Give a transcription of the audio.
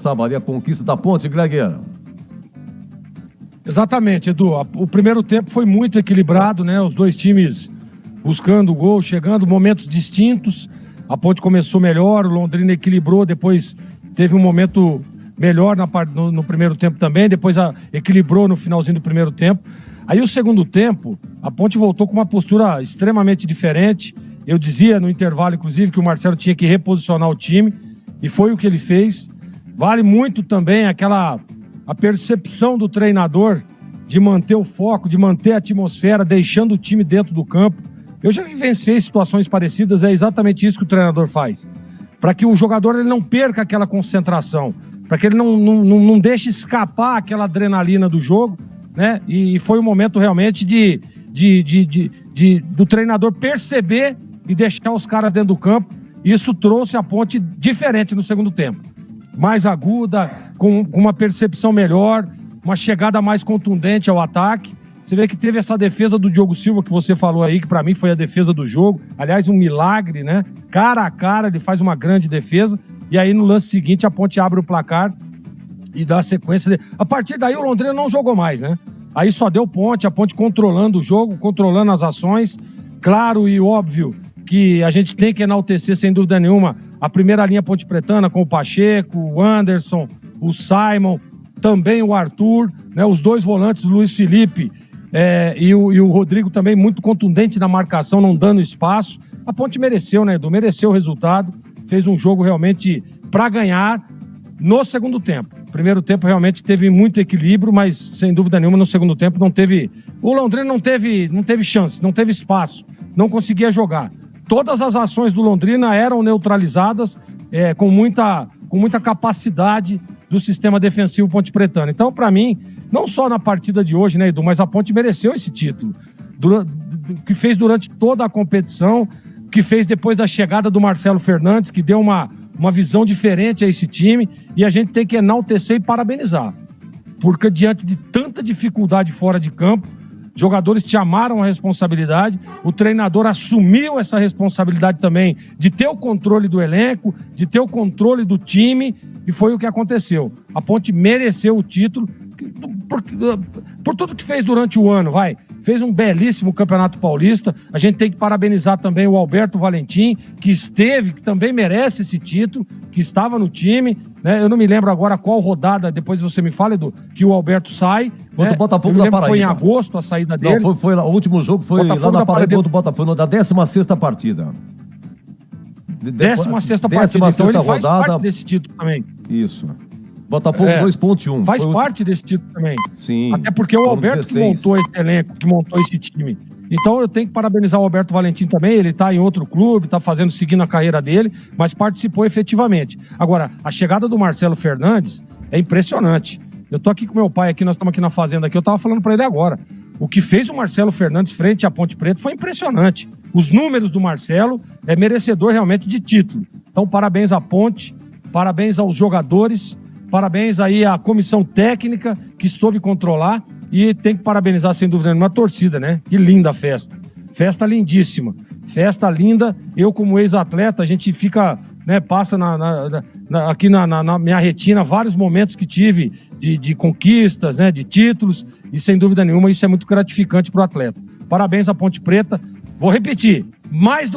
começava ali a conquista da Ponte, Gregueira. Exatamente, Edu. O primeiro tempo foi muito equilibrado, né? Os dois times buscando o gol, chegando, momentos distintos. A Ponte começou melhor, o Londrina equilibrou, depois teve um momento melhor no primeiro tempo também, depois equilibrou no finalzinho do primeiro tempo. Aí o segundo tempo, a Ponte voltou com uma postura extremamente diferente. Eu dizia no intervalo, inclusive, que o Marcelo tinha que reposicionar o time, e foi o que ele fez. Vale muito também a percepção do treinador de manter o foco, de manter a atmosfera, deixando o time dentro do campo. Eu já vivenciei situações parecidas, é exatamente isso que o treinador faz. Para que o jogador ele não perca aquela concentração, para que ele não deixe escapar aquela adrenalina do jogo, né? E foi um momento realmente do treinador perceber e deixar os caras dentro do campo. Isso trouxe a Ponte diferente no segundo tempo. Mais aguda, com uma percepção melhor, uma chegada mais contundente ao ataque. Você vê que teve essa defesa do Diogo Silva que você falou aí, que pra mim foi a defesa do jogo. Aliás, um milagre, né? Cara a cara, ele faz uma grande defesa. E aí, no lance seguinte, a Ponte abre o placar e dá a sequência. A partir daí, o Londrina não jogou mais, né? Aí só deu Ponte, a Ponte controlando o jogo, controlando as ações. Claro e óbvio que a gente tem que enaltecer, sem dúvida nenhuma, a primeira linha Ponte Pretana, com o Pacheco, o Anderson, o Simon, também o Arthur, né? Os dois volantes, o Luiz Felipe e o Rodrigo também muito contundente na marcação, não dando espaço. A Ponte mereceu, né, Edu? Mereceu o resultado. Fez um jogo realmente para ganhar no segundo tempo. Primeiro tempo realmente teve muito equilíbrio, mas sem dúvida nenhuma no segundo tempo não teve... O Londrina não teve chance, não teve espaço, não conseguia jogar. Todas as ações do Londrina eram neutralizadas com muita capacidade do sistema defensivo Ponte Pretano. Então, para mim, não só na partida de hoje, né, Edu, mas a Ponte mereceu esse título. Que fez durante toda a competição, que fez depois da chegada do Marcelo Fernandes, que deu uma visão diferente a esse time, e a gente tem que enaltecer e parabenizar. Porque diante de tanta dificuldade fora de campo, jogadores chamaram a responsabilidade, o treinador assumiu essa responsabilidade também de ter o controle do elenco, de ter o controle do time, e foi o que aconteceu. A Ponte mereceu o título por tudo que fez durante o ano, fez um belíssimo Campeonato Paulista. A gente tem que parabenizar também o Alberto Valentim, que também merece esse título, que estava no time, né? Eu não me lembro agora qual rodada, depois você me fala, Edu, que o Alberto sai. Contra o Botafogo da Paraíba. Foi em agosto a saída dele. Não, o último jogo foi Botafogo lá na Paraíba contra o Botafogo, da 16ª partida. 16ª partida, então ele faz parte desse título também. Isso. Botafogo 2.1. Faz parte desse título também. Sim. Até porque o Alberto 16. que montou esse elenco, que montou esse time. Então eu tenho que parabenizar o Alberto Valentim também. Ele tá em outro clube, tá seguindo a carreira dele, mas participou efetivamente. Agora, a chegada do Marcelo Fernandes é impressionante. Eu tô aqui com meu pai, nós estamos aqui na fazenda, eu tava falando para ele agora. O que fez o Marcelo Fernandes frente à Ponte Preta foi impressionante. Os números do Marcelo é merecedor realmente de título. Então, parabéns à Ponte, parabéns aos jogadores, parabéns aí à comissão técnica que soube controlar, e tem que parabenizar, sem dúvida nenhuma, a torcida, né? Que linda a festa. Festa lindíssima. Festa linda. Eu, como ex-atleta, a gente fica, né, passa aqui na minha retina vários momentos que tive de conquistas, né, de títulos, e sem dúvida nenhuma isso é muito gratificante para o atleta. Parabéns à Ponte Preta. Vou repetir, mais do